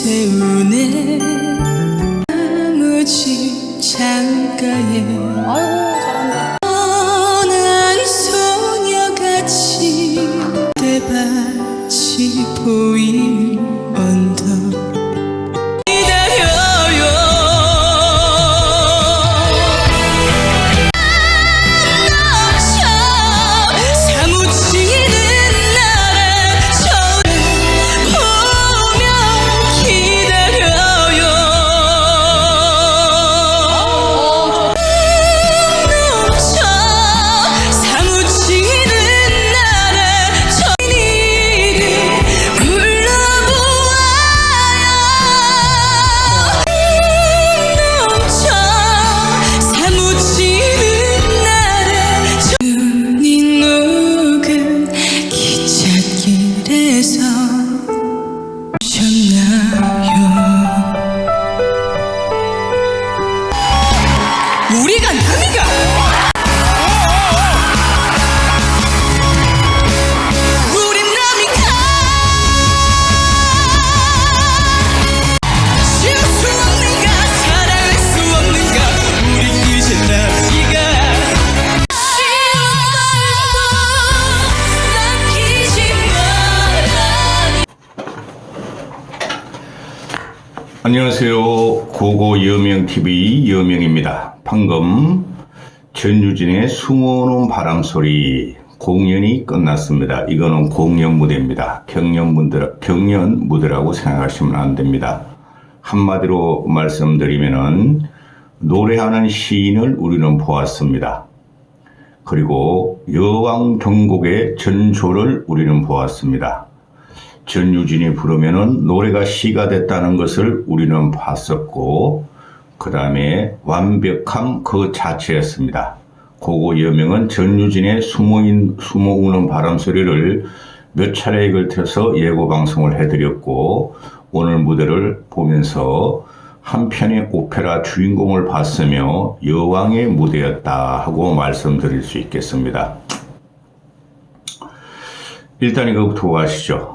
세우네 나무집 창가에 아이고 잘한다. 난 소녀같이 때밭이 보이는 언덕 기다려요. 사무치는 나를 저를 보며 기다려요. 넘쳐 사무치는 나를 저희를 불러보아요. 넘쳐 사무치는 나를 눈이 녹은 기찻길에서 오셨나요? 우리가 남이가 우린 남이가 쉴 수 없는가 사랑할 수 없는가 우린 이제 남이가 쉬운 말도 남기지 마라. 안녕하세요. 고고 여명TV 여명입니다. 방금 전유진의 숨어오는 바람소리 공연이 끝났습니다. 이거는 공연 무대입니다. 경연 무대라고 생각하시면 안 됩니다. 한마디로 말씀드리면은 노래하는 시인을 우리는 보았습니다. 그리고 여왕 경곡의 전조를 우리는 보았습니다. 전유진이 부르면은 노래가 시가 됐다는 것을 우리는 봤었고, 그 다음에 완벽함 그 자체였습니다. 고고 여명은 전유진의 숨어오는 바람소리를 몇 차례에 걸쳐서 예고 방송을 해드렸고, 오늘 무대를 보면서 한 편의 오페라 주인공을 봤으며 여왕의 무대였다 하고 말씀드릴 수 있겠습니다. 일단 이거부터 가시죠.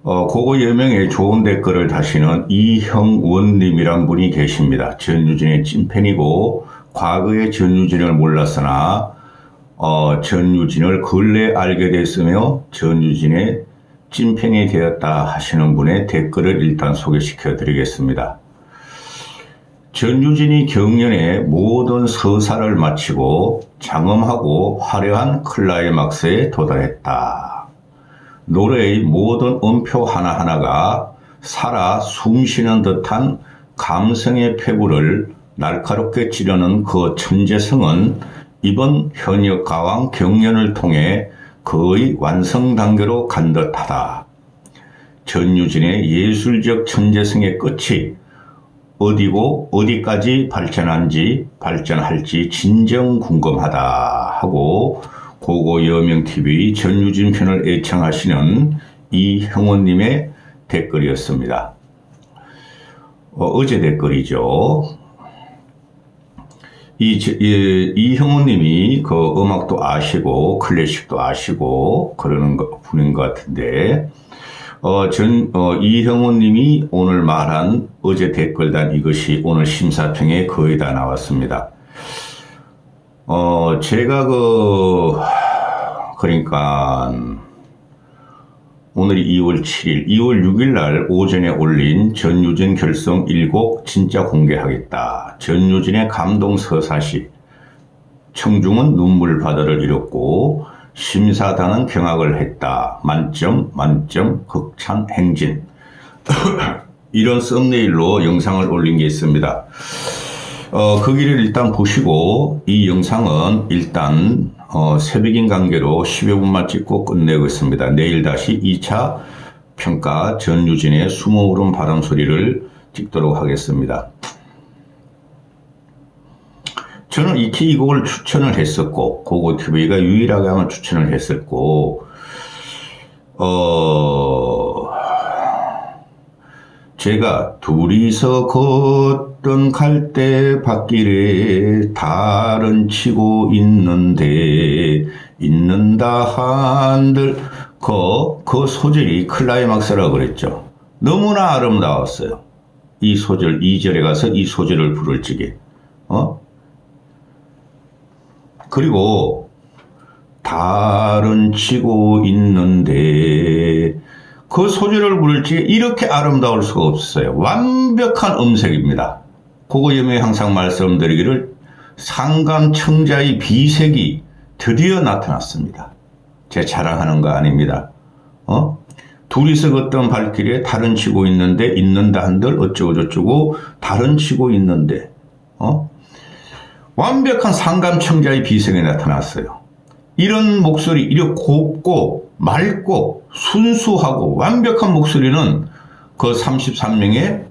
고고 여명에 좋은 댓글을 다시는 이형원님이란 분이 계십니다. 전유진의 찐팬이고 과거의 전유진을 몰랐으나 전유진을 근래 알게 됐으며 전유진의 찐팬이 되었다 하시는 분의 댓글을 일단 소개시켜 드리겠습니다. 전유진이 경연의 모든 서사를 마치고 장엄하고 화려한 클라이막스에 도달했다. 노래의 모든 음표 하나하나가 살아 숨쉬는 듯한 감성의 패부를 날카롭게 찌르는 그 천재성은 이번 현역 가왕 경연을 통해 거의 완성 단계로 간 듯하다. 전유진의 예술적 천재성의 끝이 어디고 어디까지 발전할지 진정 궁금하다 하고 고고 여명TV 전유진 편을 애청하시는 이형원님의 댓글이었습니다. 어제 댓글이죠. 이형원님이 그 음악도 아시고 클래식도 아시고 그러는 분인 것 같은데, 이형원님이 오늘 말한 어제 댓글단 이것이 오늘 심사평에 거의 다 나왔습니다. 제가 그러니까 오늘이 2월 7일, 2월 6일 날 오전에 올린 전유진 결성 1곡 진짜 공개하겠다. 전유진의 감동 서사시, 청중은 눈물바다를 잃었고 심사단은 경악을 했다. 만점, 극찬, 행진. 이런 썸네일로 영상을 올린 게 있습니다. 거기를 일단 보시고 이 영상은 일단 새벽인 관계로 10여 분만 찍고 끝내고 있습니다. 내일 다시 2차 평가 전유진의 숨어오른 바람소리를 찍도록 하겠습니다. 저는 익히 이 곡을 추천을 했었고 고고TV가 유일하게 아마 추천을 했었고 제가 둘이서 걷던 갈대 밭길에 달은 치고 있는다 한들 그 소절이 클라이막스라고 그랬죠. 너무나 아름다웠어요. 이 소절, 2절에 가서 이 소절을 부를 적에. 그리고 달은 치고 있는데 그 소절을 부를 적에 이렇게 아름다울 수가 없어요. 완벽한 음색입니다. 그거 예매 항상 말씀드리기를 상감청자의 비색이 드디어 나타났습니다. 제 자랑하는 거 아닙니다. 둘이서 걷던 발길에 달은 치고 있는데 있는다 한들 어쩌고저쩌고 달은 치고 있는데 완벽한 상감청자의 비색이 나타났어요. 이런 목소리, 이렇게 곱고 맑고 순수하고 완벽한 목소리는 그 33명의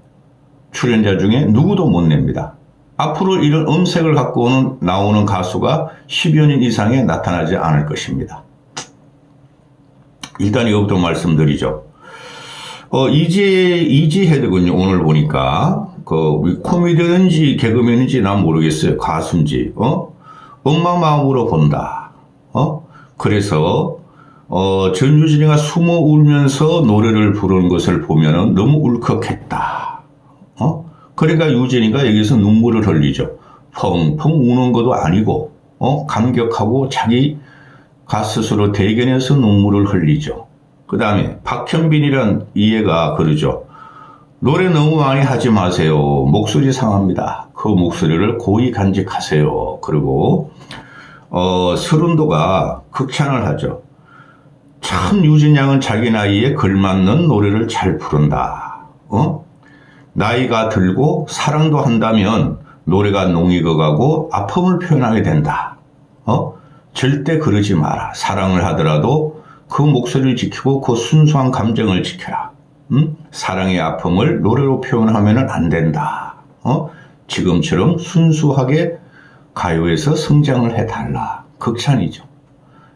출연자 중에 누구도 못 냅니다. 앞으로 이런 음색을 갖고 나오는 가수가 10여 년 이상에 나타나지 않을 것입니다. 일단 이것부터 말씀드리죠. 이지혜되군요. 오늘 보니까 그 코미디언인지 개그맨인지 난 모르겠어요. 가수인지. 엄마 마음으로 본다. 그래서 전유진이가 숨어 울면서 노래를 부르는 것을 보면은 너무 울컥했다. 그러니까 유진이가 여기서 눈물을 흘리죠. 펑펑 우는 것도 아니고 감격하고 자기 스스로 대견해서 눈물을 흘리죠. 그 다음에 박현빈이란 이해가 그러죠. 노래 너무 많이 하지 마세요. 목소리 상합니다. 그 목소리를 고이 간직하세요. 그리고 서른도가 극찬을 하죠. 참 유진 양은 자기 나이에 걸맞는 노래를 잘 부른다. 나이가 들고 사랑도 한다면 노래가 농 익어가고 아픔을 표현하게 된다. 절대 그러지 마라. 사랑을 하더라도 그 목소리를 지키고 그 순수한 감정을 지켜라. 사랑의 아픔을 노래로 표현하면 안 된다. 지금처럼 순수하게 가요에서 성장을 해달라. 극찬이죠.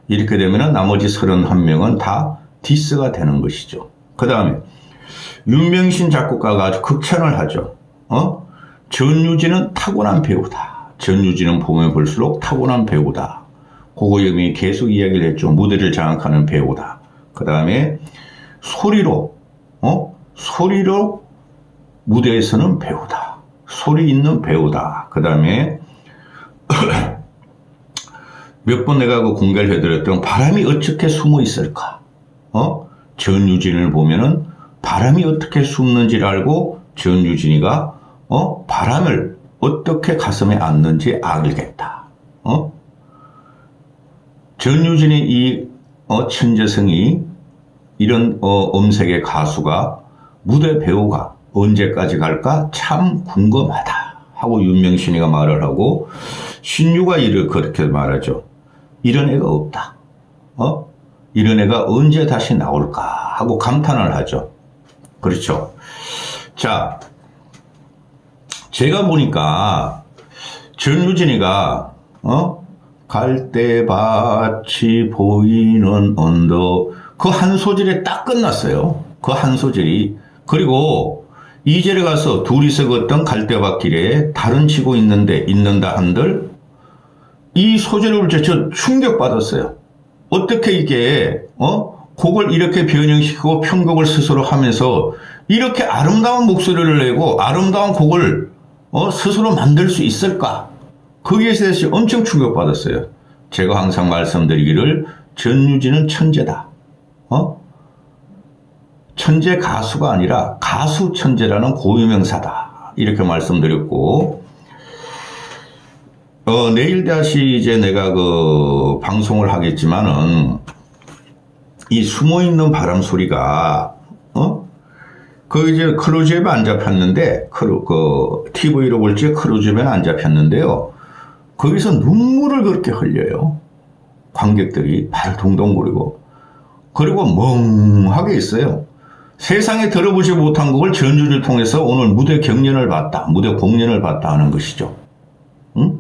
이렇게 되면 나머지 31명은 다 디스가 되는 것이죠. 그 다음에 윤명신 작곡가가 아주 극찬을 하죠. 전유진은 타고난 배우다. 전유진은 보면 볼수록 타고난 배우다. 고고영이 계속 이야기를 했죠. 무대를 장악하는 배우다. 그 다음에 소리로 무대에서는 배우다. 소리 있는 배우다. 그 다음에 몇 번 내가 그 공개를 해드렸던 바람이 어떻게 숨어 있을까? 전유진을 보면은 바람이 어떻게 숨는지를 알고 전유진이가 바람을 어떻게 가슴에 안는지 알겠다. 전유진이 이 천재성이 이런 음색의 가수가 무대 배우가 언제까지 갈까 참 궁금하다 하고 윤명신이가 말을 하고 신유가 이를 그렇게 말하죠. 이런 애가 없다. 이런 애가 언제 다시 나올까 하고 감탄을 하죠. 그렇죠. 자, 제가 보니까 전유진이가 갈대밭이 보이는 언덕 그 한 소절에 딱 끝났어요. 그 한 소절이. 그리고 2절에 가서 둘이서 걷던 갈대밭길에 달은 치고 있는다 한들 이 소절을 저 충격받았어요. 어떻게 이게 곡을 이렇게 변형시키고 편곡을 스스로 하면서 이렇게 아름다운 목소리를 내고 아름다운 곡을 스스로 만들 수 있을까? 거기에 대해서 엄청 충격받았어요. 제가 항상 말씀드리기를 전유진은 천재다. 천재 가수가 아니라 가수 천재라는 고유명사다. 이렇게 말씀드렸고 내일 다시 이제 내가 그 방송을 하겠지만은 이 숨어있는 바람 소리가 그 이제 클로즈앱에 안 잡혔는데 그 TV로 볼 때 클로즈앱에는 안 잡혔는데요. 거기서 눈물을 그렇게 흘려요. 관객들이 발 동동거리고 그리고 멍하게 있어요. 세상에 들어보지 못한 곡을 전주를 통해서 오늘 무대 경연을 봤다. 무대 공연을 봤다 하는 것이죠. 응?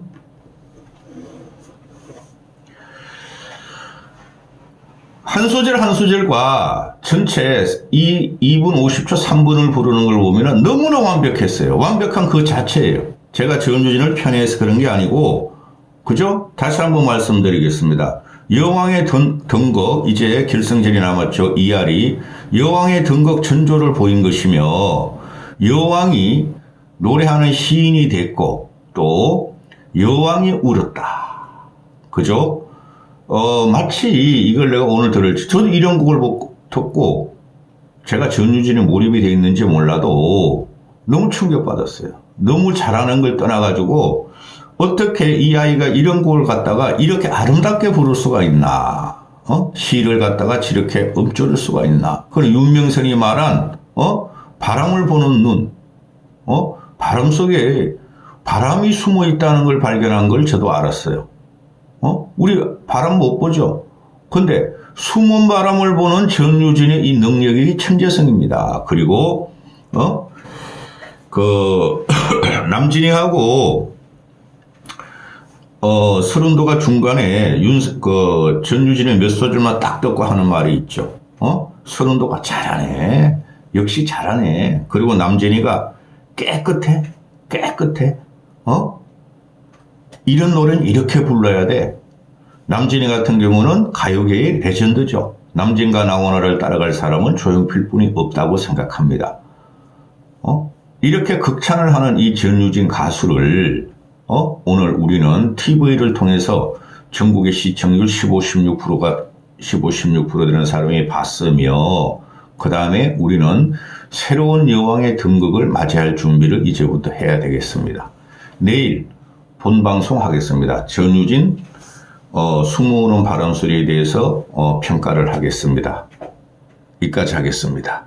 한 소절 한 소절과 전체 2분 50초 3분을 부르는 걸 보면 너무나 완벽했어요. 완벽한 그 자체예요. 제가 전주진을 편애해서 그런 게 아니고 그죠? 다시 한번 말씀드리겠습니다. 여왕의 등극, 이제 결승전이 남았죠. 이알이 여왕의 등극 전조를 보인 것이며 여왕이 노래하는 시인이 됐고 또 여왕이 울었다. 그죠? 마치 이걸 내가 오늘 들을지 저도 이런 곡을 듣고 제가 전유진에 몰입이 되어 있는지 몰라도 너무 충격받았어요. 너무 잘하는 걸 떠나가지고 어떻게 이 아이가 이런 곡을 갖다가 이렇게 아름답게 부를 수가 있나? 시를 갖다가 저렇게 읊조릴 수가 있나? 그리고 윤명선이 말한 바람을 보는 눈, 바람 속에 바람이 숨어 있다는 걸 발견한 걸 저도 알았어요. 우리 바람 못 보죠? 근데 숨은 바람을 보는 전유진의 이 능력이 천재성입니다. 그리고 남진이하고 서른도가 중간에 전유진의 몇 소절만 딱 듣고 하는 말이 있죠. 서른도가 잘하네. 역시 잘하네. 그리고 남진이가 깨끗해. 이런 노래는 이렇게 불러야 돼. 남진이 같은 경우는 가요계의 레전드죠. 남진과 나훈아를 따라갈 사람은 조용필뿐이 없다고 생각합니다. 이렇게 극찬을 하는 이 전유진 가수를 오늘 우리는 TV를 통해서 전국의 시청률 16% 되는 사람이 봤으며 그 다음에 우리는 새로운 여왕의 등극을 맞이할 준비를 이제부터 해야 되겠습니다. 내일 본방송 하겠습니다. 전유진 숨어오는 바람소리에 대해서 평가를 하겠습니다. 여기까지 하겠습니다.